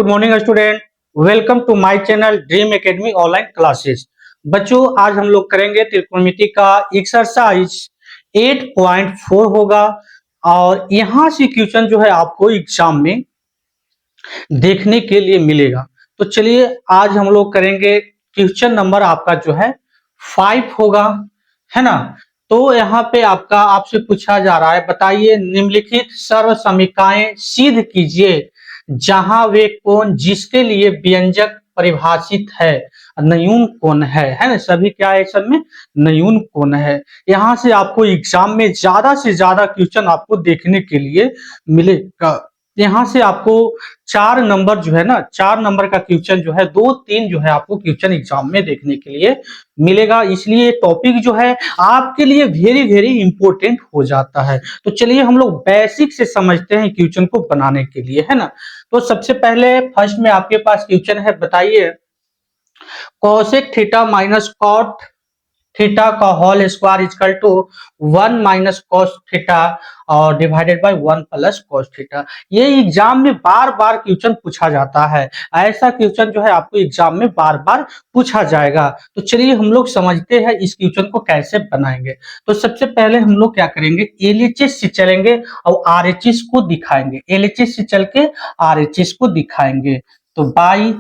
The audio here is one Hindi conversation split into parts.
Good morning student, welcome to my channel Dream Academy online classes. बच्चों, आज हम लोग करेंगे त्रिकोणमिति का एक्सरसाइज 8.4 होगा और यहां से क्वेश्चन जो है आपको एग्जाम में देखने के लिए मिलेगा। तो चलिए आज हम लोग करेंगे, क्वेश्चन नंबर आपका जो है 5 होगा, है ना। तो यहाँ पे आपसे पूछा जा रहा है, बताइए निम्नलिखित सर्व समीकरणाएं सिद्ध कीजिए जहां वे कोण जिसके लिए व्यंजक परिभाषित है न्यून कोण है ना। सभी क्या है, सब में न्यून कोण है। यहाँ से आपको एग्जाम में ज्यादा से ज्यादा क्वेश्चन आपको देखने के लिए मिलेगा। यहाँ से आपको 4 नंबर जो है ना, 4 नंबर का क्वेश्चन जो है, 2-3 जो है आपको क्वेश्चन एग्जाम में देखने के लिए मिलेगा। इसलिए टॉपिक जो है आपके लिए वेरी वेरी इंपॉर्टेंट हो जाता है। तो चलिए हम लोग बेसिक से समझते हैं क्वेश्चन को बनाने के लिए, है ना। तो सबसे पहले फर्स्ट में आपके पास क्वेश्चन है, बताइए cosec theta minus cot theta का whole square equal to 1 minus cos theta और divided by 1 plus cos theta. ये एग्जाम में बार बार क्वेश्चन पूछा जाता है। ऐसा क्वेश्चन जो है आपको एग्जाम में बार बार पूछा जाएगा। तो चलिए हम लोग समझते हैं इस क्वेश्चन को कैसे बनाएंगे। तो सबसे पहले हम लोग क्या करेंगे, एलएचएस से चलेंगे और आरएचएस को दिखाएंगे। एलएचएस से चल के आरएचएस को दिखाएंगे। तो बाई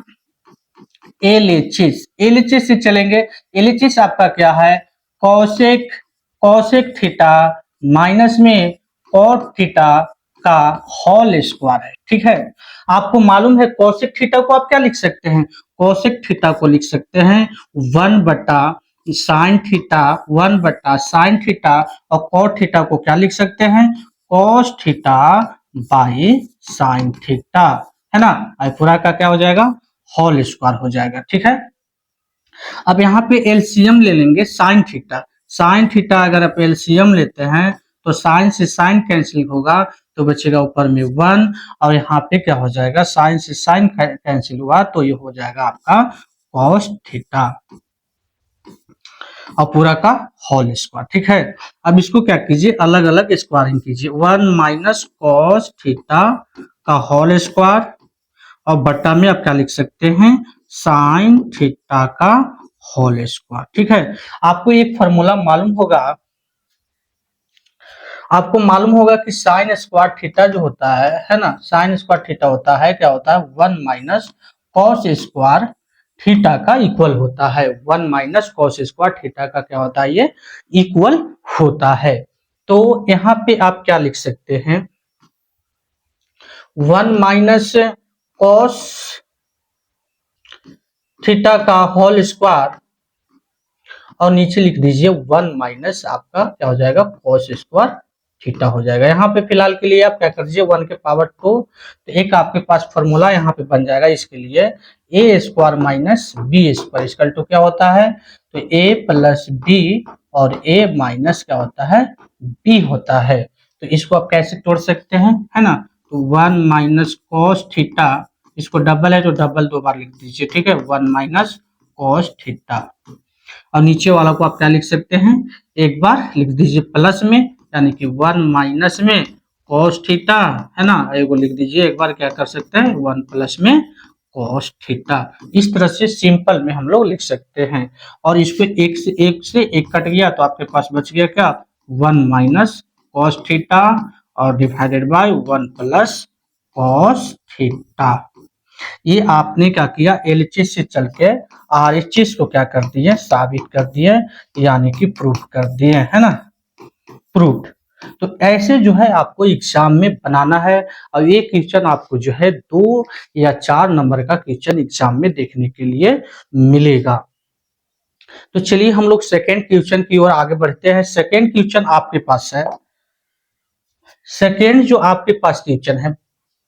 एलएचएस से चलेंगे। एलएचएस आपका क्या है, कॉसेक थीटा माइनस में कॉट थीटा का होल स्क्वायर है, ठीक है। आपको मालूम है कॉसेक थीटा को आप क्या लिख सकते हैं, कॉसेक थीटा को लिख सकते हैं 1 बटा साइन थीटा, 1 बटा साइन थीटा, और कॉट थीटा को क्या लिख सकते हैं, cos theta by sine theta, है ना। पूरा का क्या हो जाएगा, होल स्क्वायर हो जाएगा, ठीक है। अब यहाँ पे एलसीएम ले लेंगे साइन थीटा। साइन थीटा अगर आप एलसीएम लेते हैं तो साइन से साइन कैंसिल होगा तो बचेगा ऊपर में 1, और यहाँ पे क्या हो जाएगा, साइन से साइन कैंसिल हुआ तो ये हो जाएगा आपका कॉस थीटा और पूरा का होल स्क्वायर, ठीक है। अब इसको क्या कीजिए, अलग अलग स्क्वायरिंग कीजिए। 1 माइनस कॉस थीटा का होल स्क्वायर और बट्टा में आप क्या लिख सकते हैं, साइन थीटा का होल स्क्वायर, ठीक है। आपको एक फॉर्मूला मालूम होगा, आपको मालूम होगा कि साइन स्क्वायर थीटा जो होता है ना, साइन स्क्वायर थीटा होता है, क्या होता है, 1 माइनस कॉस स्क्वायर थीटा का इक्वल होता है। 1 माइनस कॉस स्क्वायर थीटा का क्या होता है, ये इक्वल होता है। तो यहाँ पे आप क्या लिख सकते हैं, 1 माइनस कॉस थीटा का होल स्क्वायर और नीचे लिख दीजिए 1 माइनस आपका क्या हो जाएगा, कॉस स्क्वायर थीटा हो जाएगा। यहाँ पे फिलहाल के लिए आप क्या कर दीजिए 1 के पावर 2, तो एक आपके पास फॉर्मूला यहाँ पे बन जाएगा इसके लिए, A square minus B square equal to क्या होता है, तो ए प्लस बी और ए माइनस क्या होता है, बी होता है। तो इसको आप कैसे तोड़ सकते हैं, है ना। तो 1 माइनस कॉस थीटा, इसको डबल है तो डबल 2 बार लिख दीजिए, ठीक है, 1 माइनस कॉस थीटा, और नीचे वाला को आप क्या लिख सकते हैं, एक बार लिख दीजिए प्लस में, यानी कि 1 माइनस में कॉस थीटा, है ना, एगो लिख दीजिए एक बार क्या कर सकते हैं, 1 प्लस में कॉस थीटा। इस तरह से सिंपल में हम लोग लिख सकते हैं। और इसको एक से एक कट गया तो आपके पास बच गया क्या, 1 माइनस कॉस थीटा और divided by 1 plus cos theta. ये आपने क्या किया, एलएचएस से चल के आरएचएस को क्या कर दिए, साबित कर दिए, यानी कि प्रूफ कर दिए, है ना, प्रूफ। तो ऐसे जो है आपको एग्जाम में बनाना है, और ये क्वेश्चन आपको जो है 2 या 4 नंबर का क्वेश्चन एग्जाम में देखने के लिए मिलेगा। तो चलिए हम लोग सेकेंड क्वेश्चन की ओर आगे बढ़ते हैं। सेकेंड क्वेश्चन आपके पास है, सेकेंड जो आपके पास क्वेश्चन है,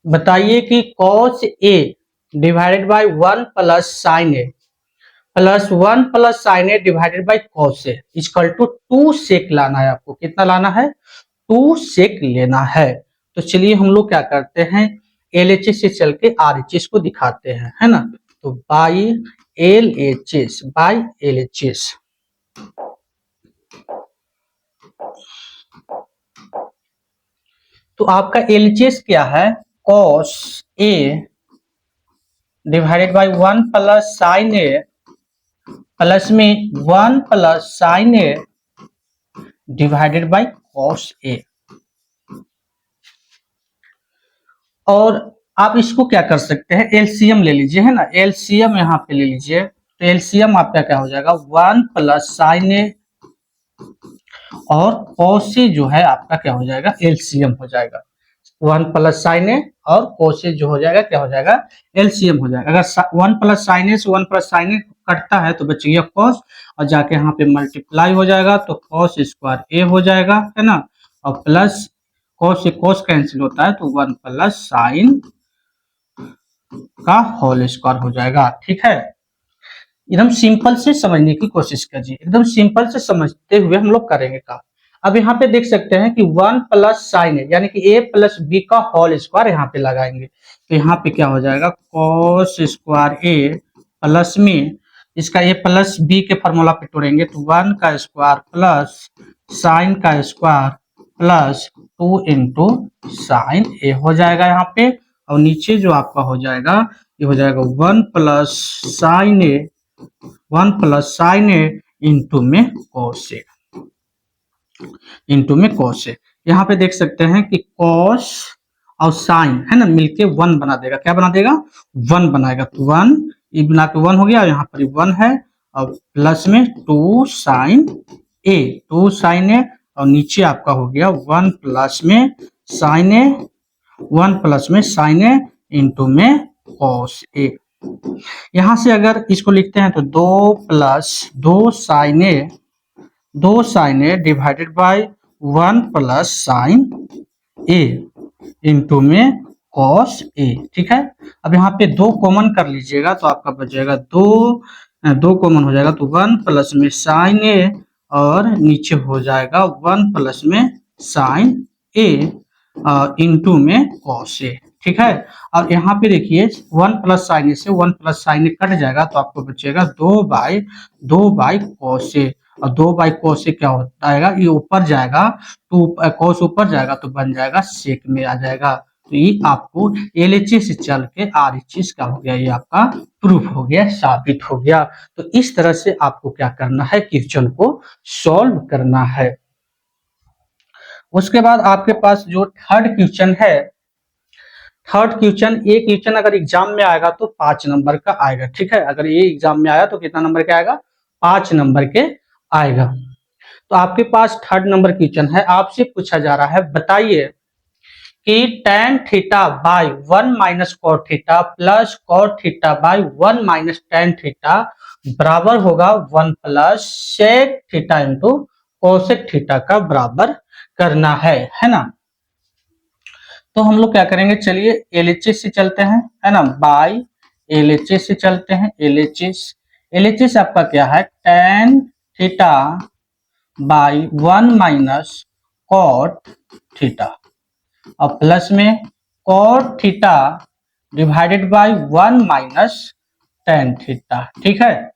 बताइए कि cos A divided by 1 plus sine A plus 1 plus sine A divided by cos A equal to 2 sec लाना है। आपको कितना लाना है, 2 सेक लेना है। तो चलिए हम लोग क्या करते हैं, एलएचएस से चल के आरएचएस को दिखाते हैं, है ना। तो बाई एलएचएस तो आपका एलएचएस क्या है, cos A divided by 1 plus sine A plus में 1 plus sine A divided by cos A. और आप इसको क्या कर सकते हैं, एलसीएम ले लीजिए, है ना, एलसीएम यहाँ पे ले लीजिए। तो एलसीएम आपका क्या हो जाएगा, 1 प्लस साइन ए और कॉस ए जो है आपका क्या हो जाएगा, एलसीएम हो जाएगा। 1 प्लस साइन ए और कॉस ए जो हो जाएगा क्या हो जाएगा, एलसीएम हो जाएगा। अगर 1 प्लस साइन ए से 1 प्लस साइन ए कटता है तो बच गया कॉस, और जाके यहाँ पे मल्टीप्लाई हो जाएगा तो कॉस स्क्वायर ए हो जाएगा, है ना, और प्लस कॉस से कॉस कैंसिल होता है तो 1 प्लस साइन का होल स्क्वायर हो जाएगा। ठीक है, एकदम सिंपल से समझने की कोशिश कीजिए, एकदम सिंपल से समझते हुए हम लोग करेंगे काम। अब यहाँ पे देख सकते हैं कि 1 प्लस साइन ए यानी कि ए प्लस बी का होल स्क्वायर यहाँ पे लगाएंगे, तो यहाँ पे क्या हो जाएगा, कॉस स्क्वायर ए प्लस में इसका ए प्लस बी के फॉर्मूला पे तोड़ेंगे तो 1 का स्क्वायर प्लस साइन का स्क्वायर प्लस 2 इंटू साइन ए हो जाएगा यहाँ पे, और नीचे जो आपका हो जाएगा ये हो जाएगा 1 plus sine A, 1 plus sine A into में कॉस ए, इंटू में कॉस ए। यहाँ पे देख सकते हैं कि कॉस और साइन है ना मिलके 1 बना देगा, क्या बना देगा, 1 बनाएगा, तो 1 ये बना के 1 हो गया, यहाँ पर 1 है, और प्लस में 2 साइन ए, 2 साइन ए, और नीचे आपका हो गया 1 प्लस में साइन ए, 1 प्लस में साइन ए इंटू में कॉस ए। यहां से अगर इसको लिखते हैं तो 2 plus 2 sine A, 2 sine A divided by 1 plus sine A into में कॉस ए। ठीक है, अब यहाँ पे 2 कॉमन कर लीजिएगा तो आपका बचेगा 2 कॉमन हो जाएगा तो 1 प्लस में साइन ए और नीचे हो जाएगा 1 प्लस में साइन ए इंटू में कॉस ए। ठीक है, और यहाँ पे देखिए 1 प्लस साइन ए से 1 प्लस साइन ए कट जाएगा तो आपको बचेगा 2 बाई कॉस ए, और 2 बाई कॉस ए क्या होता है, ये ऊपर जाएगा तो कॉस ऊपर जाएगा तो बन जाएगा सेक में आ जाएगा। तो ये आपको एलएचएस से चल के आरएचएस का हो गया, ये आपका प्रूफ हो गया, साबित हो गया। तो इस तरह से आपको क्या करना है, क्वेश्चन को सॉल्व करना है। उसके बाद आपके पास जो थर्ड क्वेश्चन है, थर्ड क्वेश्चन, ये क्वेश्चन अगर एग्जाम में आएगा तो 5 नंबर का आएगा। ठीक है, अगर ये एग्जाम में आया तो कितना नंबर का आएगा, 5 नंबर के आएगा। तो आपके पास थर्ड नंबर क्वेश्चन है, आपसे पूछा जा रहा है, बताइए कि tan theta by 1 minus cot theta plus cot theta by 1 minus tan theta बराबर होगा 1 plus sec theta into cosec theta का बराबर करना है ना। तो हम लोग क्या करेंगे, चलिए एलएचएस से चलते हैं, है ना, बाई एलएचएस से चलते हैं। एलएचएस आपका क्या है, tan theta by 1 minus cot theta और प्लस में cot theta divided by 1 minus tan theta. ठीक है,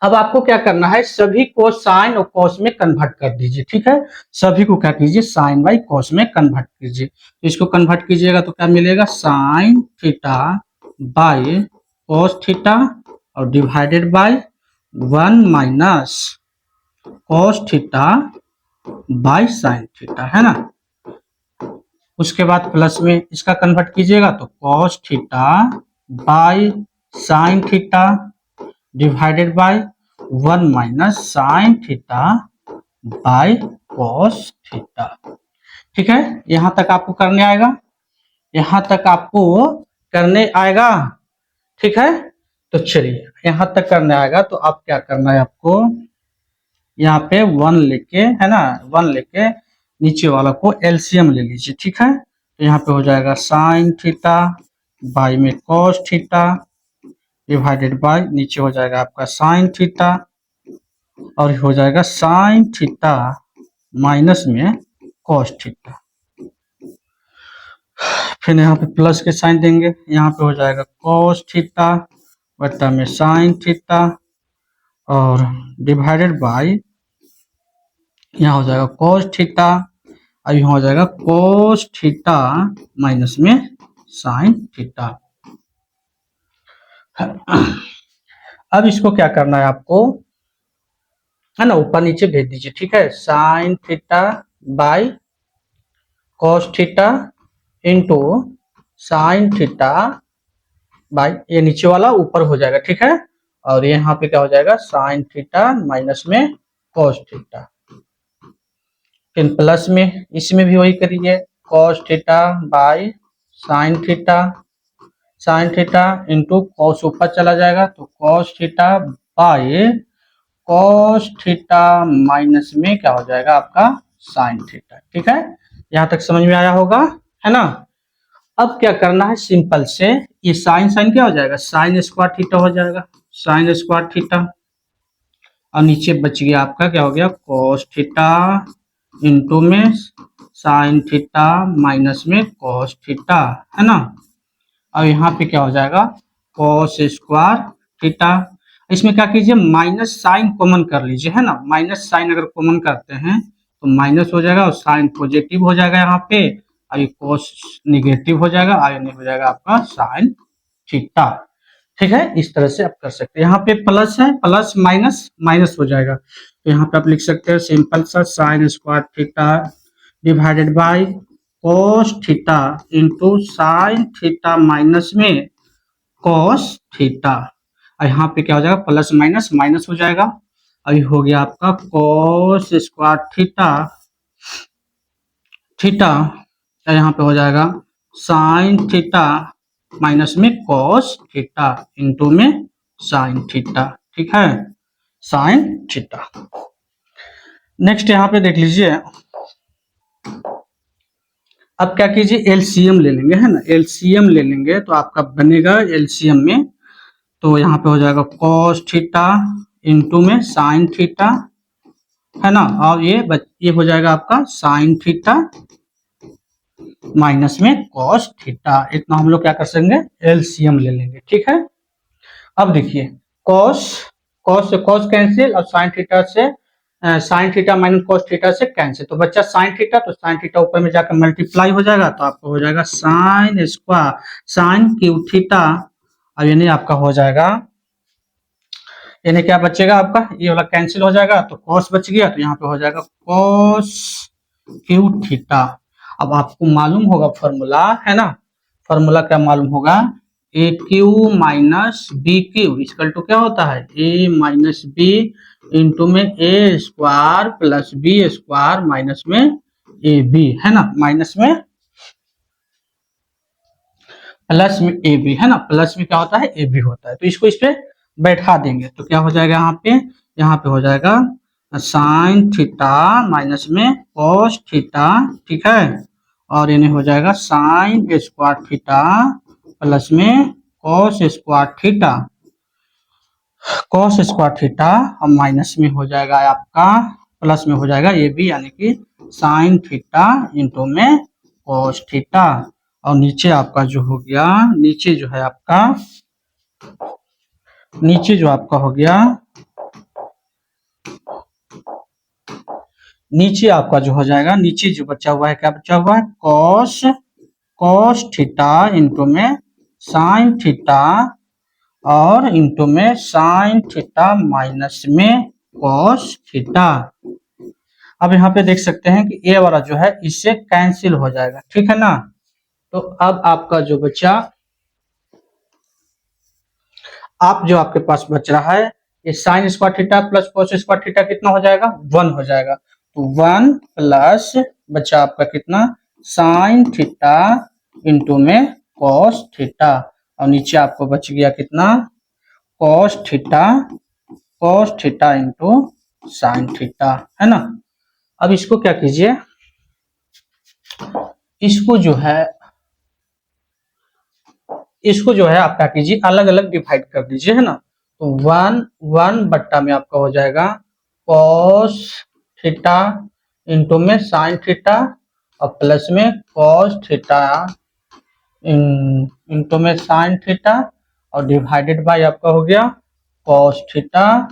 अब आपको क्या करना है, सभी को साइन और कॉस में कन्वर्ट कर दीजिए। ठीक है, सभी को क्या कीजिए, साइन बाई कॉस में कन्वर्ट कीजिए। तो इसको कन्वर्ट कीजिएगा तो क्या मिलेगा, sine theta by cos theta और divided by 1 minus cos theta by sine theta, है ना। उसके बाद प्लस में इसका कन्वर्ट कीजिएगा तो cos theta by sine theta divided by 1 minus sign theta by cos theta. ठीक है, यहां तक आपको करने आएगा, यहां तक आपको करने आएगा। ठीक है, तो चलिए यहां तक करने आएगा तो आप क्या करना है, आपको यहाँ पे 1 लेके, है ना, 1 लेके नीचे वाला को एलसीएम ले लीजिए। ठीक है, तो यहाँ पे हो जाएगा साइन थीटा बाई में कॉस थीटा डिवाइडेड बाई नीचे हो जाएगा आपका साइन थीटा और हो जाएगा साइन थीटा माइनस में कॉस थीटा। फिर यहाँ पे प्लस के साइन देंगे, यहाँ पे हो जाएगा कॉस थीटा बटा में साइन थीटा और डिवाइडेड बाई यहाँ हो जाएगा कॉस थीटा और यहाँ हो जाएगा कॉस थीटा माइनस में साइन थीटा। अब इसको क्या करना है आपको, है ना, ऊपर नीचे भेज दीजिए, ठीक है। Sign theta by cos theta into sine theta by, ये नीचे वाला ऊपर हो जाएगा, ठीक है। और यहाँ पे क्या हो जाएगा, साइन थीटा माइनस में कॉस थीटा, फिर प्लस में इसमें भी वही करिए, cos theta by sine theta into cos ऊपर चला जाएगा तो cos theta by cos theta minus में क्या हो जाएगा आपका साइन थीटा, ठीक है। यहाँ तक समझ में आया होगा, है ना। अब क्या करना है, सिंपल से ये साइन साइन क्या हो जाएगा, साइन स्क्वायर थीटा हो जाएगा, साइन स्क्वायर थीटा, और नीचे बच गया आपका क्या हो गया, कॉस थीटा इंटू में साइन थीटा माइनस में कॉस थीटा, है ना। और यहाँ पे क्या हो जाएगा, कॉस स्क्वायर थीटा। इसमें क्या कीजिए, माइनस साइन कॉमन कर लीजिए, है ना। माइनस साइन अगर कॉमन करते हैं तो माइनस हो जाएगा और साइन पॉजिटिव हो जाएगा यहाँ पे, और ये कॉस निगेटिव हो जाएगा, और ये हो जाएगा आपका साइन थीटा, ठीक है। इस तरह से आप कर सकते हैं। यहाँ पे प्लस है, प्लस माइनस माइनस हो जाएगा, तो यहाँ पे आप लिख सकते हैं सिंपल सा sine square theta divided by cos theta into sine theta minus में कॉस थीटा। और यहाँ पे क्या हो जाएगा, प्लस माइनस माइनस हो जाएगा, और हो गया आपका कॉस स्क्वायर थीटा थीटा, यहाँ पे हो जाएगा साइन थीटा माइनस में कॉस थीटा इंटू में साइन थीटा, ठीक है, साइन थीटा। नेक्स्ट यहाँ पे देख लीजिए, अब क्या कीजिए, एलसीएम ले लेंगे, है ना। एलसीएम ले लेंगे तो आपका बनेगा एलसीएम में, तो यहाँ पे हो जाएगा कॉस थीटा इंटू में साइन थीटा, है ना। और ये हो जाएगा आपका साइन थीटा माइनस में कॉस थीटा। इतना हम लोग क्या कर सकेंगे, एलसीएम ले लेंगे, ठीक है। अब देखिए, कॉस कॉस से कॉस कैंसिल, और साइन थीटा से sign theta minus cos theta से कैंसिल, तो बच्चा साइन थीटा, तो साइन थीटा ऊपर में जाकर मल्टीप्लाई हो जाएगा, तो आपको हो जाएगा sine square sine cube theta, और यानी आपका हो जाएगा, यानी क्या बचेगा आपका, ये वाला कैंसिल हो जाएगा तो कॉस बच गया, तो यहाँ पे हो जाएगा कॉस क्यूब थीटा। अब आपको मालूम होगा फॉर्मूला, है ना, फॉर्मूला क्या मालूम होगा, A cube minus B cube equal to क्या होता है, ए माइनस बी इंटू में A square plus B square minus में ए बी, है ना, माइनस में प्लस में ए बी, है ना। प्लस में क्या होता है, ए बी होता है, तो इसको इस पे बैठा देंगे तो क्या हो जाएगा, यहाँ पे हो जाएगा साइन थीटा माइनस में कॉस थीटा, ठीक है। और इन्हें हो जाएगा साइन स्क्वायर थीटा प्लस में cos square theta, cos square theta, और माइनस में हो जाएगा आपका, प्लस में हो जाएगा ए बी, यानी कि साइन थीटा इंटू में कॉस थीटा। और नीचे आपका जो हो गया, नीचे जो है आपका, नीचे जो आपका हो गया, नीचे आपका जो हो जाएगा, नीचे जो बचा हुआ है, क्या बचा हुआ है, कॉस कॉस थीटा इंटू में साइन थीटा, और इंटू में साइन थीटा माइनस में कॉस थीटा। अब यहाँ पे देख सकते हैं कि ए वाला जो है इससे कैंसिल हो जाएगा, ठीक है ना। तो अब आपका जो बचा, आप जो आपके पास बच रहा है, ये sine square theta plus cos square theta कितना हो जाएगा, 1 हो जाएगा, तो 1 प्लस बचा आपका कितना, साइन थीटा इंटू में कॉस थीटा, और नीचे आपको बच गया कितना, cos theta into sine theta, है ना। अब इसको क्या कीजिए, इसको जो है आप क्या कीजिए, अलग अलग डिवाइड कर दीजिए, है ना। तो 1 बट्टा में आपका हो जाएगा कॉस थीटा इंटू में साइन थीटा, और प्लस में कॉस थीटा इंटू में साइन थीटा, और डिवाइडेड बाय आपका हो गया कॉस थीटा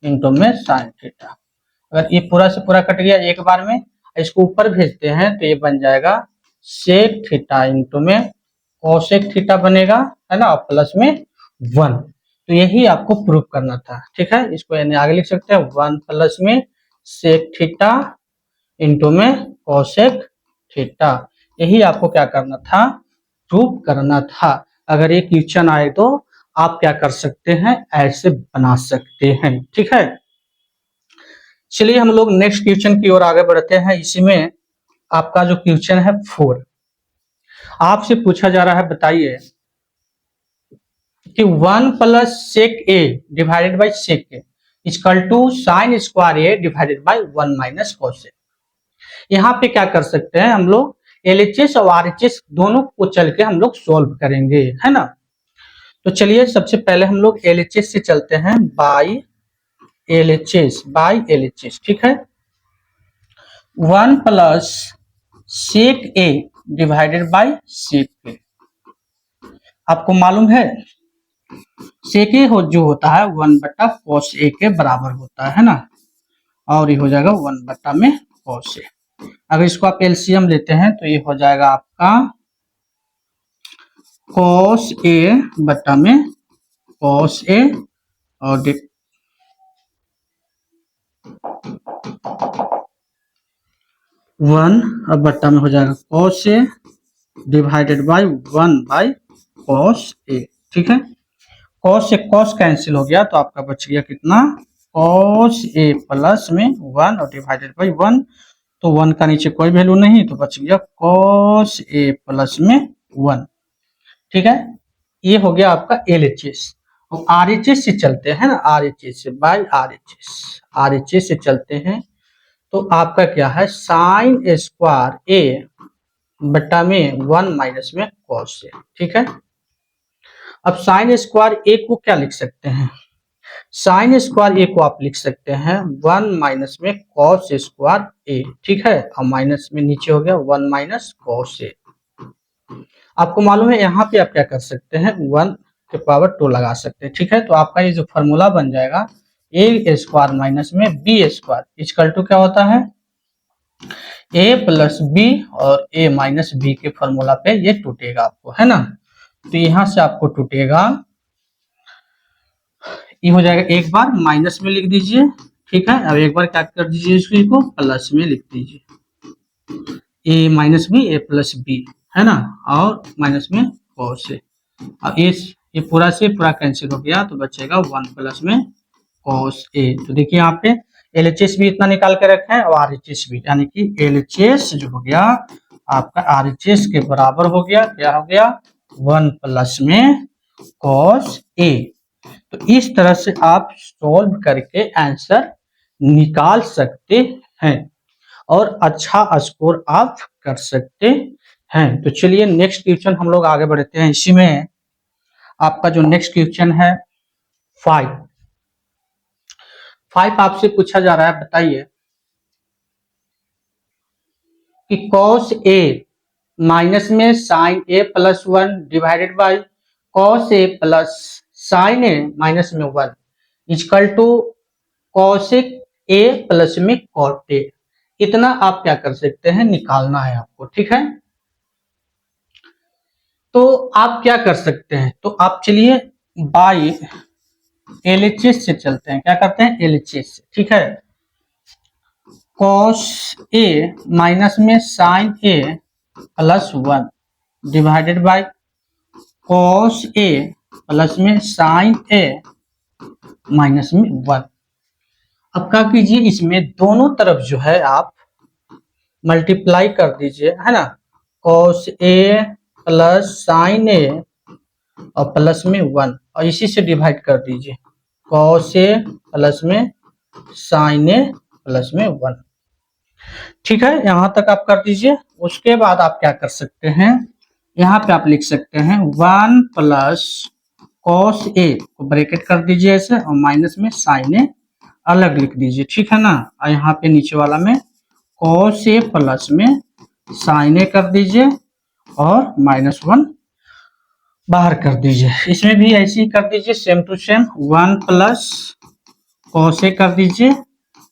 इंटू में साइन थीटा। अगर ये पूरा से पूरा कट गया एक बार में, इसको ऊपर भेजते हैं तो ये बन जाएगा सेक थीटा इंटू में कोसेक थीटा बनेगा, है ना, प्लस में 1। तो यही आपको प्रूव करना था, ठीक है। इसको यानी आगे लिख सकते हैं 1 प्लस में सेक थीटा इंटू में कोसेक थीटा। यही आपको क्या करना था, प्रूव करना था। अगर ये क्वेश्चन आए तो आप क्या कर सकते हैं, ऐसे बना सकते हैं, ठीक है। चलिए हम लोग नेक्स्ट क्वेश्चन की ओर आगे बढ़ते हैं। इसी में आपका जो क्वेश्चन है 4, आपसे पूछा जा रहा है, बताइए कि 1 plus sec A divided by sec A equal to sine square A divided by 1 minus cos A. यहाँ पे क्या कर सकते हैं हम लोग, एलएचएस और आरएचएस दोनों को चल के हम लोग सोल्व करेंगे, है ना। तो चलिए सबसे पहले हम लोग एलएचएस से चलते हैं, बाई एलएचएस, ठीक है। 1 plus sec A divided by sec A, आपको मालूम है सेक ए जो होता है 1 बटा कॉस ए के बराबर होता है ना, और ये हो जाएगा 1 बटा में कॉस ए। अगर इसको आप एलसीएम लेते हैं तो ये हो जाएगा आपका कॉस ए बटा में कॉस ए और 1 अब बट्टा में हो जाएगा cos A divided by 1 by cos A, ठीक है। कॉस से कॉस कैंसिल हो गया तो आपका बच गया कितना, कॉस ए प्लस में 1 और डिवाइडेड बाई 1, तो 1 का नीचे कोई वैल्यू नहीं तो बच गया कॉस ए प्लस में 1, ठीक है। ये हो गया आपका एलएचएस। और आरएचएस से चलते हैं ना, आरएचएस से बाई आरएचएस से चलते हैं तो आपका क्या है, साइन स्क्वायर ए बटा में 1 माइनस में कॉस ए, ठीक है। अब साइन स्क्वायर ए को क्या लिख सकते हैं, साइन स्क्वायर ए को आप लिख सकते हैं 1 माइनस में कॉस स्क्वायर ए, ठीक है। और माइनस में नीचे हो गया 1 माइनस कॉस ए। आपको मालूम है यहाँ पे आप क्या कर सकते हैं, 1 के पावर 2 लगा सकते हैं, ठीक है। तो आपका ये जो फॉर्मूला बन जाएगा ए स्क्वायर माइनस में बी स्क्वायर इक्वल टू क्या होता है, ए प्लस बी और ए माइनस बी के फॉर्मूला पे ये टूटेगा आपको, है ना। तो यहां से आपको टूटेगा, ये हो जाएगा, एक बार माइनस में लिख दीजिए, ठीक है। अब एक बार क्या कर दीजिए, इसको प्लस में लिख दीजिए, ए माइनस बी ए प्लस बी, है ना, और माइनस में कॉस ए। अब ये पूरा से पूरा कैंसिल हो गया तो बचेगा 1 प्लस में कॉस ए। तो देखिए यहाँ पे एलएचएस भी इतना निकाल के रखे हैं और आरएचएस भी, यानी कि एलएचएस जो हो गया आपका आरएचएस के बराबर हो गया, क्या हो गया, 1 प्लस में कॉस ए। तो इस तरह से आप सॉल्व करके आंसर निकाल सकते हैं और अच्छा स्कोर आप कर सकते हैं। तो चलिए नेक्स्ट क्वेश्चन हम लोग आगे बढ़ते हैं। इसी में आपका जो नेक्स्ट क्वेश्चन है 5 आपसे पूछा जा रहा है, बताइए कि कॉस ए माइनस में sine A plus 1 divided by cos A plus sine A minus में 1 equal to cosec A plus में कॉट ए। इतना आप क्या कर सकते हैं, निकालना है आपको, ठीक है। तो आप क्या कर सकते हैं, तो आप चलिए बाई एलएचएस से चलते हैं, क्या करते हैं, एलएचएस से, ठीक है। कॉस ए माइनस में sine A plus 1 divided by cos A plus में साइन ए माइनस में 1। अब क्या कीजिए, इसमें दोनों तरफ जो है आप मल्टीप्लाई कर दीजिए, है ना, कॉस ए प्लस साइन ए और प्लस में 1 और इसी से डिवाइड कर दीजिए, कॉस ए प्लस में साइन ए प्लस में 1, ठीक है। यहां तक आप कर दीजिए। उसके बाद आप क्या कर सकते हैं, यहाँ पे आप लिख सकते हैं 1 प्लस कॉस ए को ब्रैकेट कर दीजिए ऐसे और माइनस में साइन ए अलग लिख दीजिए, ठीक है ना। और यहाँ पे नीचे वाला में कॉस ए प्लस में साइन ए कर दीजिए और माइनस 1 बाहर कर दीजिए। इसमें भी ऐसे ही कर दीजिए, same to same 1 plus cos A कर दीजिए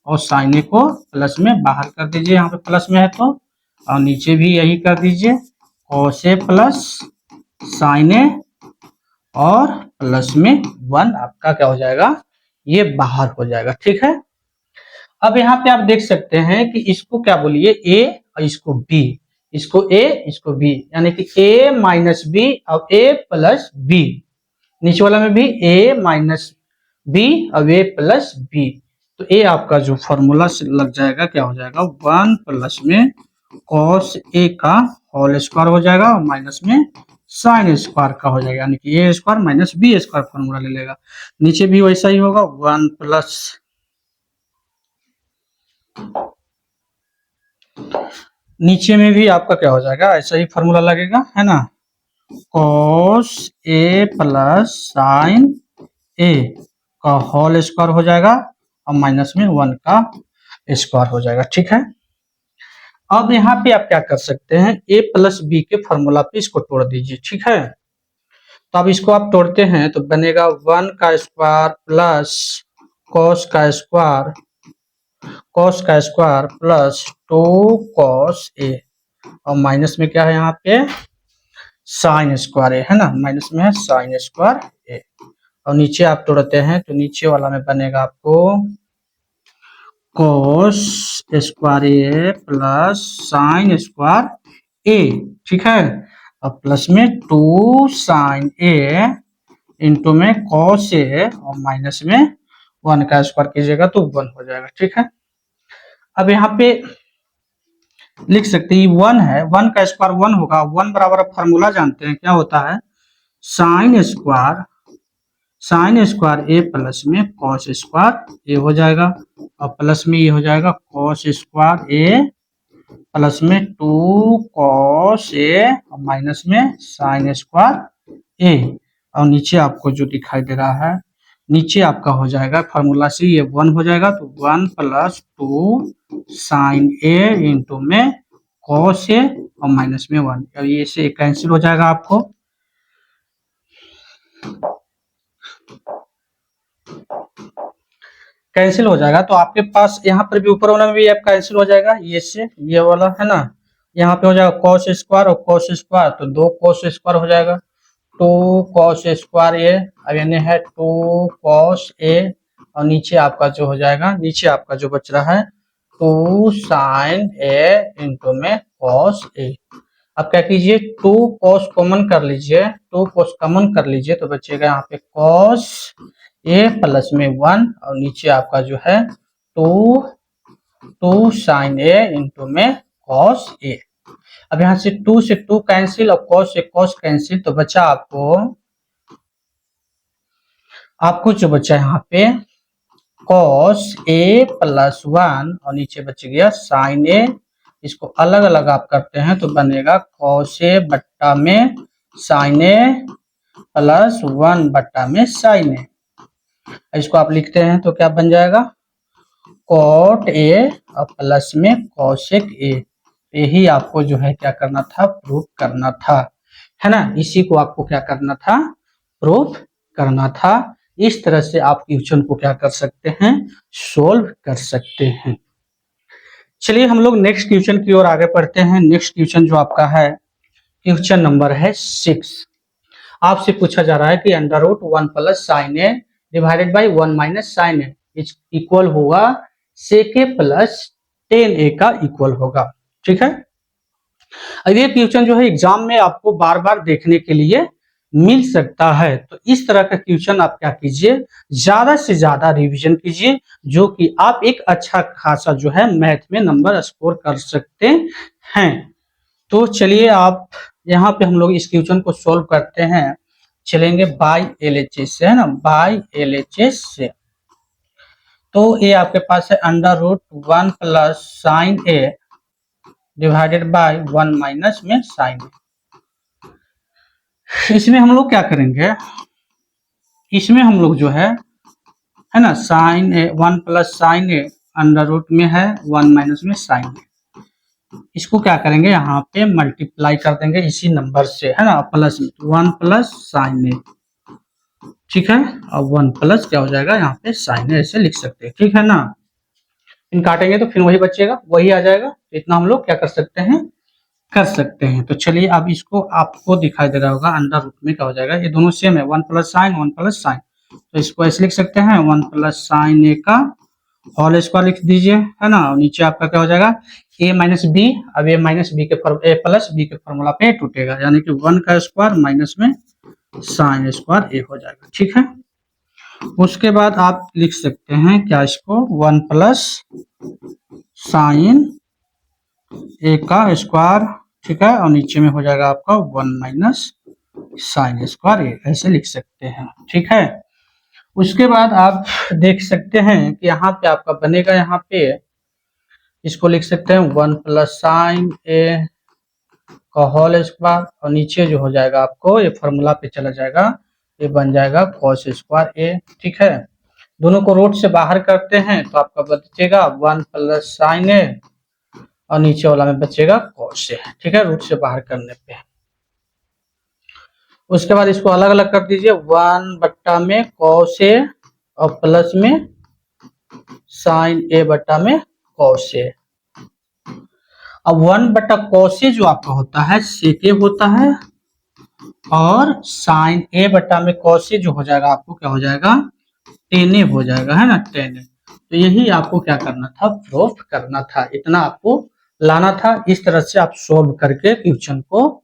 और साइन ए को प्लस में बाहर कर दीजिए, यहाँ पे प्लस में है तो, और नीचे भी यही कर दीजिए, कॉस ए प्लस साइन ए और प्लस में 1 आपका क्या हो जाएगा, ये बाहर हो जाएगा। ठीक है, अब यहाँ पे आप देख सकते हैं कि इसको क्या बोलिए ए और इसको बी, इसको ए इसको बी, यानी कि ए माइनस बी और ए प्लस बी, नीचे वाला में भी ए माइनस बी और ए प्लस बी। तो ए आपका जो फॉर्मूला से लग जाएगा क्या हो जाएगा, 1 प्लस में कॉस ए का होल स्क्वायर हो जाएगा और माइनस में साइन स्क्वायर का हो जाएगा, यानी कि A square minus B square formula ले लेगा। नीचे भी वैसा ही होगा, 1 प्लस नीचे में भी आपका क्या हो जाएगा, ऐसा ही फॉर्मूला लगेगा, है ना, कॉस ए प्लस साइन ए का होल स्क्वायर हो जाएगा और माइनस में 1 का स्क्वायर हो जाएगा। ठीक है, अब यहाँ पे आप क्या कर सकते हैं, ए प्लस बी के फॉर्मूला पे इसको तोड़ दीजिए। ठीक है, तो अब इसको आप तोड़ते हैं तो बनेगा 1 का स्क्वायर प्लस कॉस का स्क्वायर प्लस 2 कॉस ए और माइनस में क्या है यहाँ पे साइन स्क्वायर ए, है ना, माइनस में है साइन स्क्वायर ए और नीचे आप तोड़ते हैं तो नीचे वाला में बनेगा आपको कॉस स्क्वायर ए प्लस साइन स्क्वायर ए। ठीक है, और प्लस में 2 साइन ए इंटू में कॉस ए और माइनस में 1 का स्क्वायर कीजिएगा तो 1 हो जाएगा। ठीक है, अब यहाँ पे लिख सकते हैं 1 है, 1 का स्क्वायर 1 होगा, 1 बराबर फॉर्मूला जानते हैं क्या होता है, साइन स्क्वायर ए प्लस में कॉस स्क्वायर ए हो जाएगा और प्लस में ये हो जाएगा कॉस स्क्वायर ए प्लस में 2 कॉस ए और माइनस में साइन स्क्वायर ए और नीचे आपको जो दिखाई दे रहा है नीचे आपका हो जाएगा फॉर्मूला से ये 1 हो जाएगा तो 1 प्लस 2 साइन ए इंटू में कॉस ए और माइनस में 1, और ये से कैंसिल हो जाएगा, आपको कैंसिल हो जाएगा। तो आपके पास यहाँ पर भी ऊपर वाला में भी कैंसिल हो जाएगा, ये से ये वाला, है ना, यहाँ पे हो जाएगा कॉस स्क्वायर और कॉस स्क्वायर तो 2 कॉस स्क्वायर हो जाएगा, 2 कॉस स्क्वायर ए, अब यानी है 2 कॉस ए और नीचे आपका जो हो जाएगा, नीचे आपका जो बच रहा है 2 साइन ए इंटू में कॉस ए। अब क्या कीजिए 2 कॉस कॉमन कर लीजिए, 2 कॉस कॉमन कर लीजिए तो बचेगा यहाँ पे कॉस ए प्लस में 1 और नीचे आपका जो है 2 साइन ए इंटू में कॉस ए। अब यहाँ से 2 से 2 कैंसिल और कॉस से कॉस कैंसिल तो बचा आपको जो बचा यहाँ पे कॉस ए प्लस 1 और नीचे बच गया साइन ए, इसको अलग अलग आप करते हैं तो बनेगा कॉस ए बट्टा में साइन ए प्लस 1 बट्टा में साइन ए। इसको आप लिखते हैं तो क्या बन जाएगा कॉट ए और प्लस में कॉसेक ए। यही आपको जो है क्या करना था, प्रूफ करना था, है ना, इसी को आपको क्या करना था, प्रूफ करना था। इस तरह से आप क्वेश्चन को क्या कर सकते हैं, सोल्व कर सकते हैं। चलिए हम लोग नेक्स्ट क्वेश्चन की ओर आगे बढ़ते हैं। नेक्स्ट क्वेश्चन जो आपका है क्वेश्चन नंबर है 6। आपसे पूछा जा रहा है कि under root 1 plus sine A divided by 1 minus sine A equal होगा सेक ए प्लस 10a का इक्वल होगा। ठीक है, अब ये क्वेश्चन जो है एग्जाम में आपको बार बार देखने के लिए मिल सकता है, तो इस तरह का क्वेश्चन आप क्या कीजिए, ज्यादा से ज्यादा रिवीजन कीजिए, जो कि आप एक अच्छा खासा जो है मैथ में नंबर स्कोर कर सकते हैं। तो चलिए आप यहाँ पे हम लोग इस क्वेश्चन को सोल्व करते हैं, चलेंगे बाय एलएचएस से, है ना, बाय एलएचएस से। तो ये आपके पास है under root 1 plus sine A divided by 1 minus में साइन ए। इसमें हम लोग क्या करेंगे, इसमें हम लोग जो है ना, sign A 1 plus sine A under root में है 1 माइनस में साइन ए, इसको क्या करेंगे यहाँ पे मल्टीप्लाई कर देंगे इसी नंबर से, है ना, प्लस 1 प्लस साइन ए। ठीक है, अब 1 प्लस क्या हो जाएगा यहाँ पे साइन ए, ऐसे लिख सकते हैं। ठीक है ना, इन काटेंगे तो फिर वही बचेगा, वही आ जाएगा। तो इतना हम लोग क्या कर सकते हैं, कर सकते हैं। तो चलिए अब इसको आपको दिखाई दे रहा होगा अंडर रूट में क्या हो जाएगा, ये दोनों सेम है, 1 प्लस साइन 1 प्लस साइन, तो इसको ऐसे लिख सकते हैं 1 प्लस साइन ए का होल स्क्वायर लिख दीजिए, है ना। और नीचे आपका क्या हो जाएगा ए माइनस बी, अब ए माइनस बी के ए प्लस बी के फॉर्मूला पे टूटेगा, यानी कि 1 का स्क्वायर माइनस में साइन स्क्वायर ए हो जाएगा, ठीक है। उसके बाद आप लिख सकते हैं क्या इसको 1 प्लस साइन ए का स्क्वायर, ठीक है, और नीचे में हो जाएगा आपका 1 माइनस साइन स्क्वायर ए, ऐसे लिख सकते हैं, ठीक है। उसके बाद आप देख सकते हैं कि यहाँ पे आपका बनेगा, यहाँ पे इसको लिख सकते हैं 1 प्लस साइन ए का होल स्क्वायर, और नीचे जो हो जाएगा आपको ये फॉर्मूला पे चला जाएगा, ये बन जाएगा कॉस स्क्वायर ए, ठीक है। दोनों को रूट से बाहर करते हैं तो आपका बचेगा 1 प्लस साइन ए और नीचे वाला में बचेगा कॉस ए, ठीक है, रूट से बाहर करने पे। उसके बाद इसको अलग अलग कर दीजिए, 1 बट्टा में कॉस ए और प्लस में साइन ए बट्टा में कॉस ए। अब 1 बट्टा कॉस ए जो आपका होता है सेक ए होता है, और साइन ए बट्टा में कॉस ए जो हो जाएगा आपको क्या हो जाएगा टेन ए हो जाएगा, है ना, टेन ए। तो यही आपको क्या करना था, प्रूफ करना था, इतना आपको लाना था। इस तरह से आप सोल्व करके क्वेश्चन को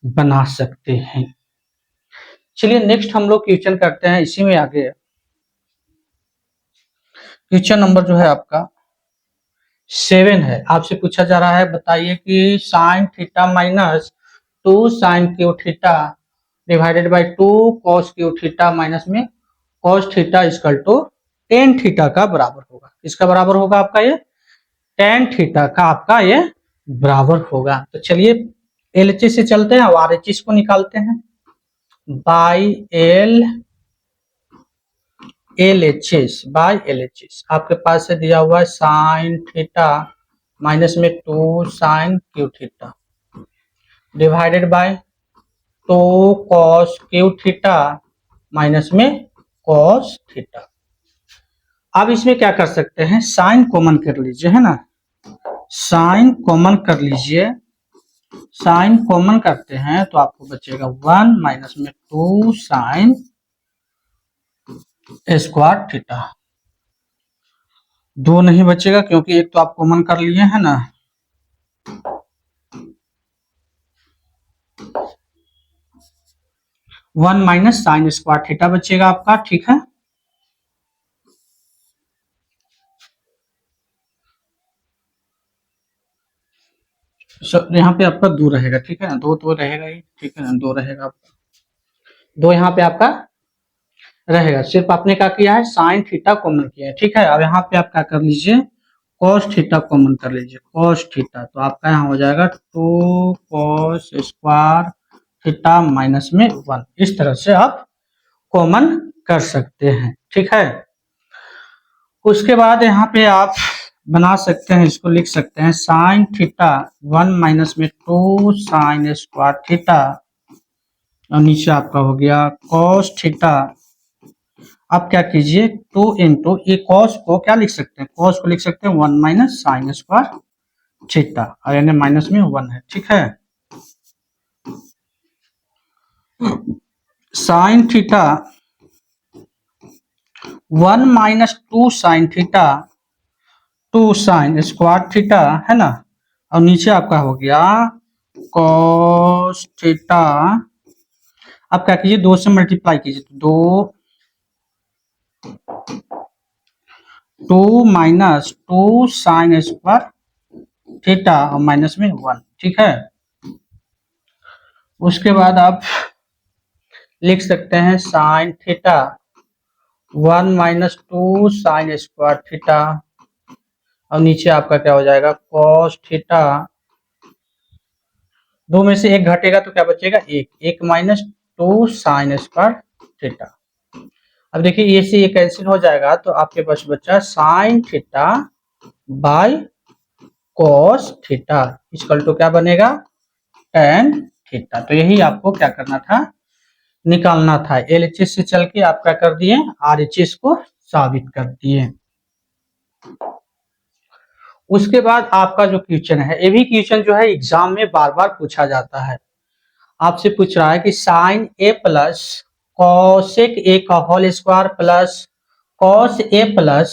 बना सकते हैं। चलिए नेक्स्ट हम लोग क्वेश्चन करते हैं, इसी में आगे क्वेश्चन नंबर जो है आपका 7 है। आपसे पूछा जा रहा है, बताइए कि sine theta minus 2 sine cube theta divided by 2 cos cube theta minus में cos theta equal to tan theta का बराबर होगा। किसका बराबर होगा आपका ये टेन थीटा का आपका ये बराबर होगा। तो चलिए एलएचएस से चलते हैं और आरएचएस को निकालते हैं। बाई एलएचएस बाई एलएचएस आपके पास से दिया हुआ है साइन थीटा माइनस में 2 sine cube theta divided by 2 cos cube theta minus में कॉस थीटा। अब इसमें क्या कर सकते हैं, साइन कॉमन कर लीजिए, है ना, साइन कॉमन कर लीजिए। साइन कॉमन करते हैं तो आपको बचेगा 1 माइनस में 2 साइन स्क्वायर थीटा। 2 नहीं बचेगा क्योंकि एक तो आप कॉमन कर लिए, है ना। One minus sine square theta बचेगा आपका, ठीक है। यहाँ पे आपका 2 रहेगा, ठीक है ना, 2 तो रहेगा ही, ठीक है ना, 2 रहेगा आपका, 2 यहाँ पे आपका रहेगा। सिर्फ आपने क्या किया है साइन थीटा कॉमन किया है, ठीक है। अब यहाँ पे आप क्या कर लीजिए कॉस थीटा कॉमन कर लीजिए, कॉस थीटा, तो आपका यहाँ हो जाएगा 2 कॉस स्क्वायर थीटा माइनस में 1। इस तरह से आप कॉमन कर सकते हैं, ठीक है। उसके बाद यहाँ पे आप बना सकते हैं, इसको लिख सकते हैं साइन थीटा 1 माइनस में 2 साइन स्क्वायर थीटा, और नीचे आपका हो गया कॉस थीटा। आप क्या कीजिए 2 इंटू ये कॉस को क्या लिख सकते हैं, कॉस को लिख सकते हैं 1 माइनस साइन स्क्वायर थीटा, और यानी माइनस में 1 है, ठीक है। Sine theta 1 minus 2 sine theta 2 sine square theta, है ना, और नीचे आपका हो गया कॉस थीटा। आप क्या कीजिए 2 से मल्टीप्लाई कीजिए, तो 2 माइनस 2 साइन स्क्वायर थीटा और माइनस में 1, ठीक है। उसके बाद आप लिख सकते हैं sine theta 1 minus 2 sine square theta, और नीचे आपका क्या हो जाएगा कॉस थीटा। 2 में से 1 घटेगा तो क्या बचेगा 1 माइनस 2 साइन स्क्वायर थीटा। अब देखिए ये से ये कैंसिल हो जाएगा तो आपके पास बचा sine theta by cos theta equal to क्या बनेगा टेन थीटा। तो यही आपको क्या करना था, निकालना था। एलएचएस से चल के आप क्या कर दिए आरएचएस को साबित कर दिए। उसके बाद आपका जो क्वेश्चन है, ये भी क्वेश्चन जो है एग्जाम में बार बार पूछा जाता है। आपसे पूछ रहा है कि sine A plus cosec A का whole square plus cos A plus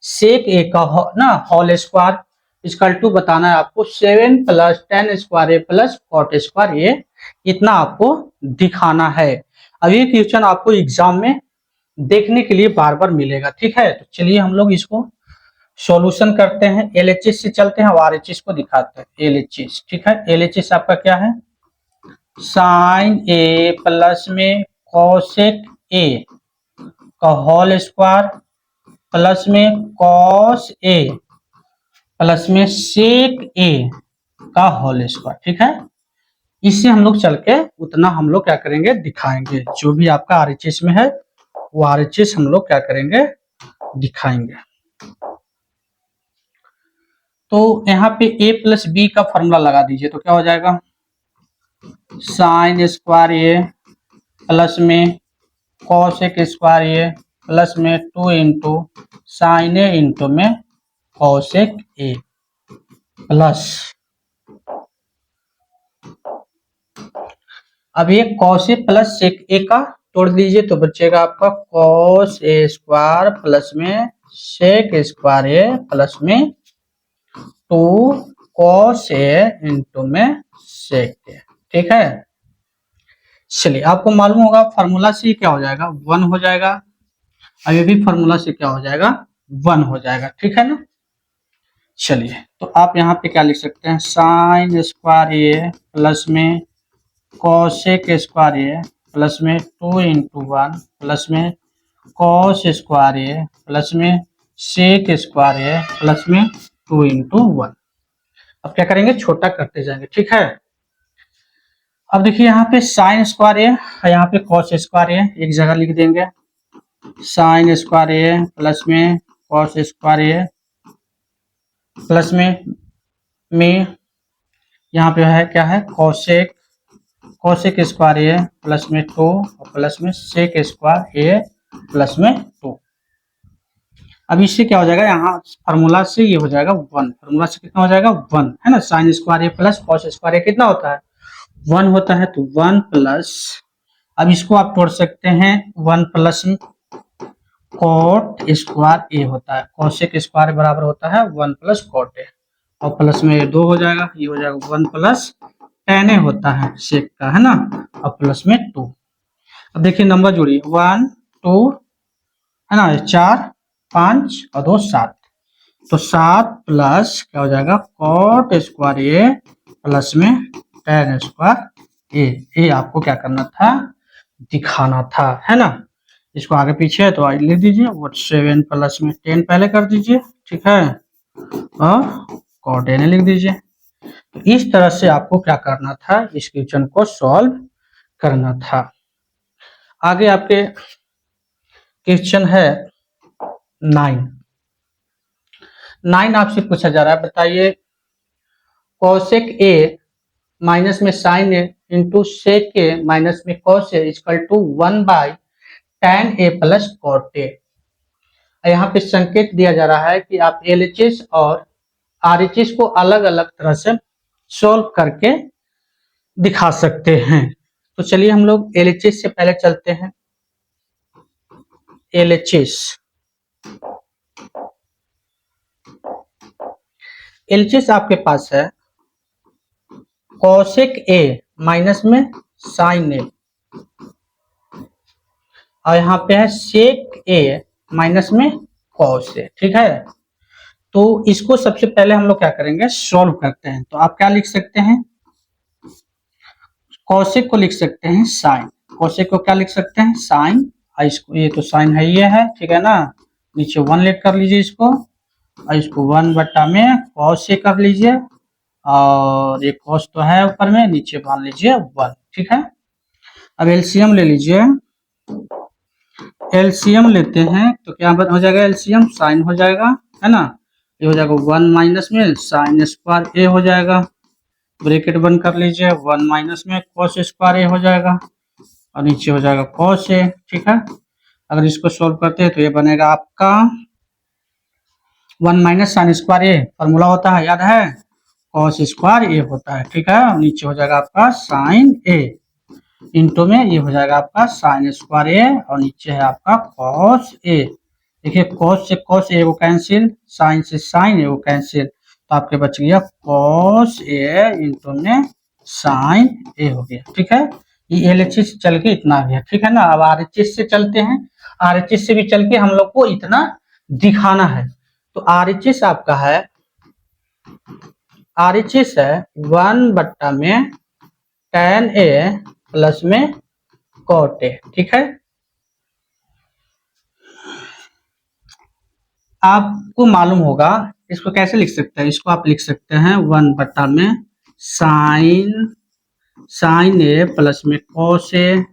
sec A का ना होल स्क्वायर इसकल टू बताना है आपको 7 प्लस टेन स्क्वायर ए प्लस कॉट स्क्वायर ए, इतना आपको दिखाना है। अब ये क्वेश्चन आपको एग्जाम में देखने के लिए बार बार मिलेगा, ठीक है। तो चलिए हम लोग इसको सॉल्यूशन करते हैं। एलएचएस से चलते हैं और आरएचएस को दिखाते हैं। एलएचएस, ठीक है। एलएचएस आपका क्या है, साइन ए प्लस में कॉसेक ए का होल स्क्वायर प्लस में कॉस ए प्लस में सेक ए का होल स्क्वायर, ठीक है। इससे हम लोग चल के उतना हम लोग क्या करेंगे, दिखाएंगे। जो भी आपका आरएचएस में है वो आरएचएस हम लोग क्या करेंगे, दिखाएंगे। तो यहाँ पे a प्लस बी का फॉर्मूला लगा दीजिए, तो क्या हो जाएगा, साइन स्क्वायर ए प्लस में कॉसेक स्क्वायर ए प्लस में 2 इंटू साइन ए इंटू में कॉसेक ए प्लस, अब ये cos A plus sec A का तोड़ दीजिए तो बचेगा आपका कॉस ए स्क्वायर प्लस में सेक स्क्वायर ए प्लस में 2 कॉस ए इंटू में सेक ए, ठीक है। चलिए, आपको मालूम होगा फार्मूला से क्या हो जाएगा, 1 हो जाएगा। अब ये भी फार्मूला से क्या हो जाएगा, 1 हो जाएगा, ठीक है ना। चलिए, तो आप यहाँ पे क्या लिख सकते हैं, साइन स्क्वायर ए प्लस में कॉसेक स्क्वायर ए प्लस में 2 इंटू 1 प्लस में कॉस स्क्वायर ए प्लस में सेक स्क्वायर ए प्लस में 2 इंटू 1। अब क्या करेंगे, छोटा करते जाएंगे, ठीक है। अब देखिए यहाँ पे साइन स्क्वायर ए, यहाँ पे कॉस स्क्वायर ए एक जगह लिख देंगे। साइन स्क्वायर ए प्लस में कॉस स्क्वायर ए प्लस में यहाँ पे है क्या है, कॉसेक स्क्वायर ए प्लस में 2 और प्लस में सेक स्क्वायर ए प्लस में 2। अब इससे क्या हो जाएगा, यहाँ फार्मूला से ये हो जाएगा 1, फार्मूला से कितना हो जाएगा 1, है ना। साइन स्क्वायर ए प्लस कॉस स्क्वायर ए कितना होता है, 1 होता है, तो 1 प्लस, अब इसको आप तोड़ सकते हैं, 1 प्लस कॉट स्क्वायर ए होता है, कॉसेक स्क्वायर बराबर होता है 1 प्लस कॉट ए, और प्लस में 2 हो जाएगा, ये हो जाएगा 1 प्लस टेन ए होता है सेक का, है ना, और प्लस में 2। अब देखिए नंबर जोड़िए, 1 2 है ना, 4 5 और 2 7, तो 7 प्लस क्या हो जाएगा, कॉट स्क्वायर ए प्लस में टेन स्क्वायर ए। ये आपको क्या करना था, दिखाना था, है ना। इसको आगे पीछे तो लिख दीजिए, वो 7 प्लस में 10 पहले कर दीजिए, ठीक है, और कॉट ए लिख दीजिए। तो इस तरह से आपको क्या करना था, इस क्वेश्चन को सॉल्व करना था। आगे आपके क्वेश्चन है 9 आपसे पूछा जा रहा है, बताइए कॉसेक ए माइनस में sine A into sec A minus में cos A equal to 1/tan A plus cot A. यहाँ पे संकेत दिया जा रहा है कि आप एलएचएस और आरएचएस को अलग अलग तरह से सॉल्व करके दिखा सकते हैं। तो चलिए हम लोग एलएचएस से पहले चलते हैं। एलएचएस आपके पास है कॉसेक ए माइनस में साइन ए, और यहाँ पे है सेक ए माइनस में कॉस ए, ठीक है। तो इसको सबसे पहले हम लोग क्या करेंगे, सॉल्व करते हैं। तो आप क्या लिख सकते हैं, कॉसेक को लिख सकते हैं साइन, कॉसेक को क्या लिख सकते हैं, साइन, इसको ये तो साइन है, ये है, ठीक है ना, नीचे 1 लेट कर लीजिए इसको, और इसको 1 बटा में कॉस ए कर लीजिए, और ये कॉस तो है ऊपर में, नीचे मान लीजिए 1, ठीक है। अब एलसीएम ले लीजिए, एलसीएम लेते हैं तो क्या हो जाएगा, एलसीएम साइन हो जाएगा, है ना, ये हो जाएगा 1 माइनस में साइन स्क्वायर ए हो जाएगा, ब्रैकेट बंद कर लीजिए, 1 माइनस में कॉस स्क्वायर ए हो जाएगा, और नीचे हो जाएगा कॉस ए, ठीक है। अगर इसको सॉल्व करते हैं तो ये बनेगा आपका 1 minus sign square a formula होता है, याद है, कॉस स्क्वायर ए होता है, ठीक है। नीचे हो जाएगा आपका साइन ए, इंटू में ये हो जाएगा आपका साइन स्क्वायर ए और नीचे है आपका कॉस ए। देखिए कॉस से कॉस ए को कैंसिल, साइन से साइन ए को कैंसिल, तो आपके बच गया कॉस ए इंटू में साइन ए हो गया, ठीक है। ये एलएचएस से चल के इतना आ गया, ठीक है ना। अब आरएचएस से चलते हैं, आरएचएस से भी चल के हम लोग को इतना दिखाना है। तो आरएचएस आपका है, आरएचएस है 1 में tan ए प्लस में cot ए, ठीक है। आपको मालूम होगा इसको कैसे लिख सकते हैं, इसको आप लिख सकते हैं 1 में साइन ए प्लस में cos ए,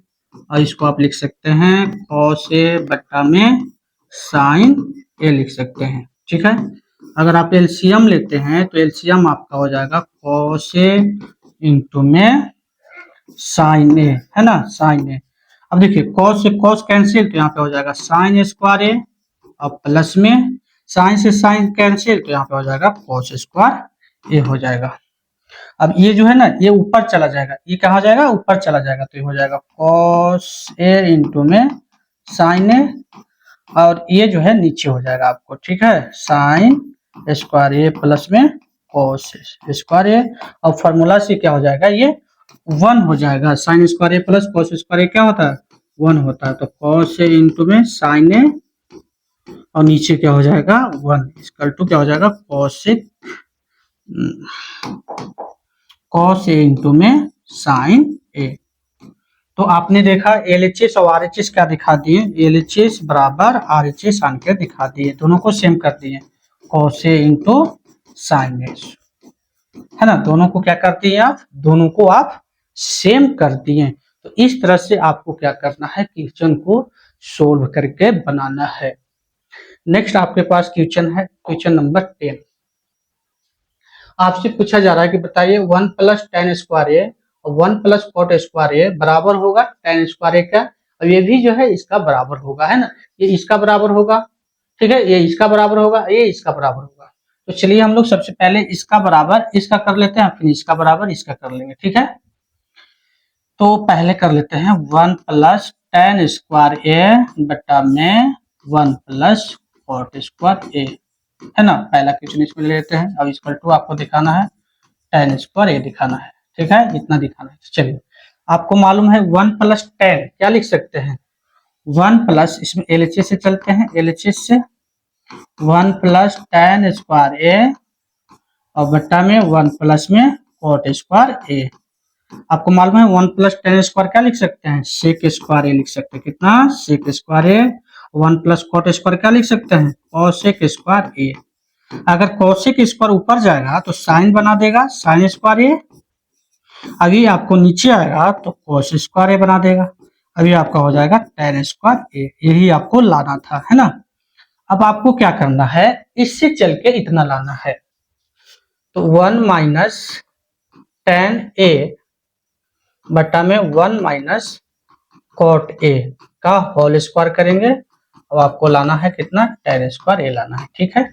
और इसको आप लिख सकते हैं cos ए बटा में साइन ए लिख सकते हैं, ठीक है। अगर आप एलसीएम लेते हैं तो एलसीएम आपका हो जाएगा cos ए इंटू में साइन ए, है ना, साइन ए। अब देखिए cos से cos कैंसिल, तो यहाँ पे हो जाएगा साइन स्क्वायर ए और प्लस में साइन से साइन कैंसिल, तो यहाँ पे हो जाएगा cos स्क्वायर ए हो जाएगा। अब ये जो है ना ये ऊपर चला जाएगा, ये कहा जाएगा ऊपर चला जाएगा, तो ये हो जाएगा cos ए इंटू में साइन ए, और ये जो है नीचे हो जाएगा आपको, ठीक है, साइन स्क्वायर ए प्लस में cos स्क्वायर ए, और फॉर्मूला से क्या हो जाएगा, ये 1 हो जाएगा। साइन स्क्वायर ए प्लस cos स्क्वायर ए क्या होता है, 1 होता है, तो cos ए इंटू में साइन ए और नीचे क्या हो जाएगा 1 इक्वल टू क्या हो जाएगा cos ए इंटू में साइन ए। तो आपने देखा एलएचएस और आरएचएस क्या दिखा दिए, एलएचएस बराबर आरएचएस आन के दिखा दिए, दोनों को सेम कर दिए, cos ए इंटू साइन ए, है ना। दोनों को क्या कर दिए आप, दोनों को आप सेम कर दिए। तो इस तरह से आपको क्या करना है, क्वेश्चन को सोल्व करके बनाना है। नेक्स्ट आपके पास क्वेश्चन है, क्वेश्चन नंबर 10। आपसे पूछा जा रहा है कि बताइए 1 प्लस tan स्क्वायर ए और 1 प्लस cot स्क्वायर ए बराबर होगा tan स्क्वायर ए का, और ये भी जो है इसका बराबर होगा, है ना, ये इसका बराबर होगा, ठीक है, ये इसका बराबर होगा, ये इसका बराबर होगा। तो चलिए हम लोग सबसे पहले इसका बराबर इसका कर लेते हैं, फिर इसका बराबर इसका कर लेंगे, ठीक है। तो पहले कर लेते हैं 1 प्लस tan स्क्वायर ए बटा में 1 प्लस cot स्क्वायर ए, है ना। पहला क्वेश्चन इसमें ले लेते हैं। अब इक्वल टू आपको दिखाना है tan स्क्वायर ए दिखाना है, ठीक है, इतना दिखाना है। चलिए आपको मालूम है 1 प्लस tan क्या लिख सकते हैं, 1 प्लस, इसमें एलएचएस से चलते हैं, एलएचएस से 1 प्लस tan स्क्वायर ए और बट्टा में 1 प्लस में cot स्क्वायर ए। आपको मालूम है 1 प्लस tan स्क्वायर क्या लिख सकते हैं, sec स्क्वायर ए लिख सकते हैं, कितना, sec स्क्वायर ए। 1 प्लस cot स्क्वायर क्या लिख सकते हैं, cosec स्क्वायर ए। अगर cosec स्क्वायर ऊपर जाएगा तो साइन बना देगा साइन स्क्वायर ए, अभी आपको नीचे आएगा तो cos स्क्वायर ए बना देगा, अभी आपका हो जाएगा tan स्क्वायर ए। यही आपको लाना था, है ना। अब आपको क्या करना है, इससे चल के इतना लाना है, तो 1 माइनस tan ए बटा में 1 माइनस cot ए का होल स्क्वायर करेंगे। अब आपको लाना है कितना, tan स्क्वायर ए लाना है, ठीक है।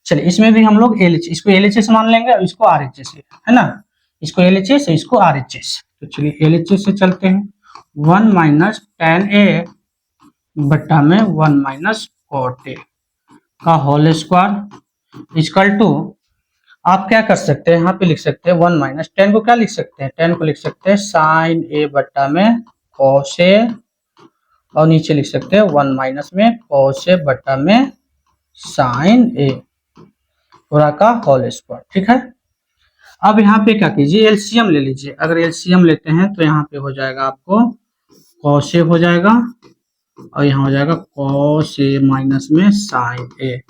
चलिए इसमें भी हम लोग इसको एलएचएस मान लेंगे और इसको आरएचएस, है ना, इसको एलएचएस इसको आरएचएस। तो चलिए एलएचएस से चलते हैं, 1 माइनस tan ए बटा में 1 माइनस cot ए का होल स्क्वायर इक्वल टू, आप क्या कर सकते हैं, यहाँ पे लिख सकते हैं 1 माइनस tan को क्या लिख सकते हैं, tan को लिख सकते हैं साइन ए बटा में cos ए, और नीचे लिख सकते हैं 1 माइनस में cos ए बटा में साइन ए पूरा का होल स्क्वायर, ठीक है। अब यहाँ पे क्या कीजिए, एलसीएम ले लीजिए। अगर एलसीएम लेते हैं तो यहाँ पे हो जाएगा आपको cos ए हो जाएगा, और यहाँ हो जाएगा cos ए माइनस में साइन ए,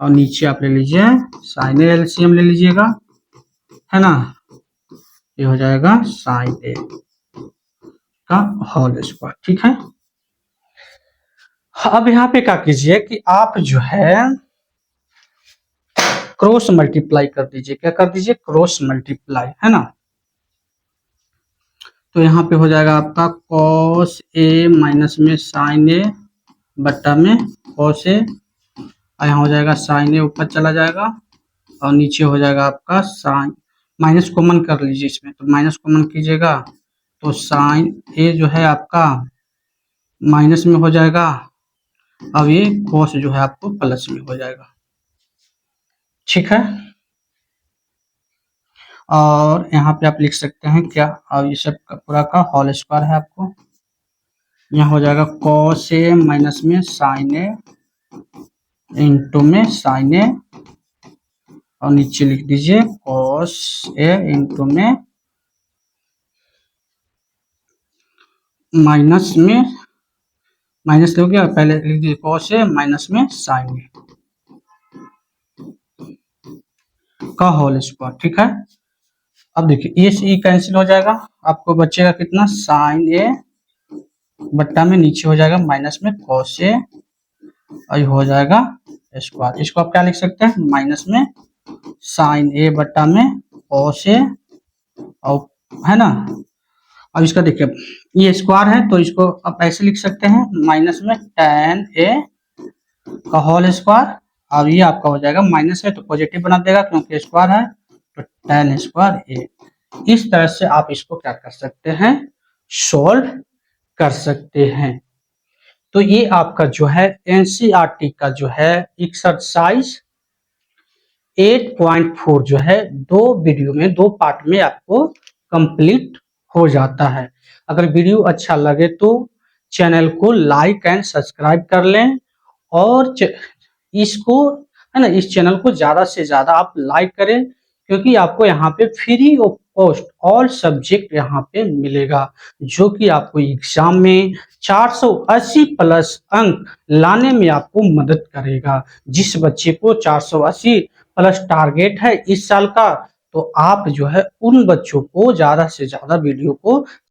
और नीचे आप ले लीजिए साइन ए, एलसीएम ले लीजिएगा, है ना, ये हो जाएगा साइन ए का होल स्क्वायर, ठीक है। अब यहाँ पे क्या कीजिए कि आप जो है क्रॉस मल्टीप्लाई कर दीजिए, क्या कर दीजिए, क्रॉस मल्टीप्लाई, है ना। तो यहाँ पे हो जाएगा आपका cos ए माइनस में साइन ए बट्टा में cos ए, और यहाँ हो जाएगा साइन ए ऊपर चला जाएगा और नीचे हो जाएगा आपका साइन, माइनस कॉमन कर लीजिए इसमें, तो माइनस कॉमन कीजिएगा तो साइन ए जो है आपका माइनस में हो जाएगा, अब ये कॉस जो है आपको प्लस में हो जाएगा। ठीक है, और यहाँ पे आप लिख सकते हैं क्या, अब ये सब का पूरा का होल स्क्वायर है आपको, यहाँ हो जाएगा कॉस ए माइनस में साइन ए इंटू में साइन ए और नीचे लिख दीजिए कॉस ए इंटू में माइनस में, माइनस हो गया, पहले लिख दीजिए कॉस ए माइनस में साइन ए का होल स्क्वायर। ठीक है, अब देखिए ये सी कैंसिल हो जाएगा, आपको बचेगा कितना, साइन ए बट्टा में नीचे हो जाएगा माइनस में कॉस ए और हो जाएगा स्क्वायर। इसको आप क्या लिख सकते हैं, माइनस में साइन ए बट्टा में कॉस ए और, है ना। अब इसका देखिए ये स्क्वायर है तो इसको आप ऐसे लिख सकते हैं, माइनस में tan ए का होल स्क्वायर, अब ये आपका हो जाएगा माइनस है तो पॉजिटिव बना देगा क्योंकि स्क्वायर है, तो tan स्क्वायर ए। इस तरह से आप इसको क्या कर सकते हैं, सॉल्व कर सकते हैं। तो ये आपका जो है एनसीईआरटी का जो है एक्सरसाइज 8.4 जो है दो वीडियो में, दो पार्ट में आपको कंप्लीट हो जाता है। अगर वीडियो अच्छा लगे तो चैनल को लाइक एंड सब्सक्राइब कर लें और इसको, है ना, इस चैनल को ज्यादा से ज्यादा आप लाइक करें क्योंकि आपको यहाँ पे free of cost all subject यहाँ पे मिलेगा जो कि आपको एग्जाम में 480 प्लस अंक लाने में आपको मदद करेगा। जिस बच्चे को 480 प्लस टारगेट है इस साल का, तो आप जो है उन बच्चों को ज्यादा से ज्यादा वीडियो को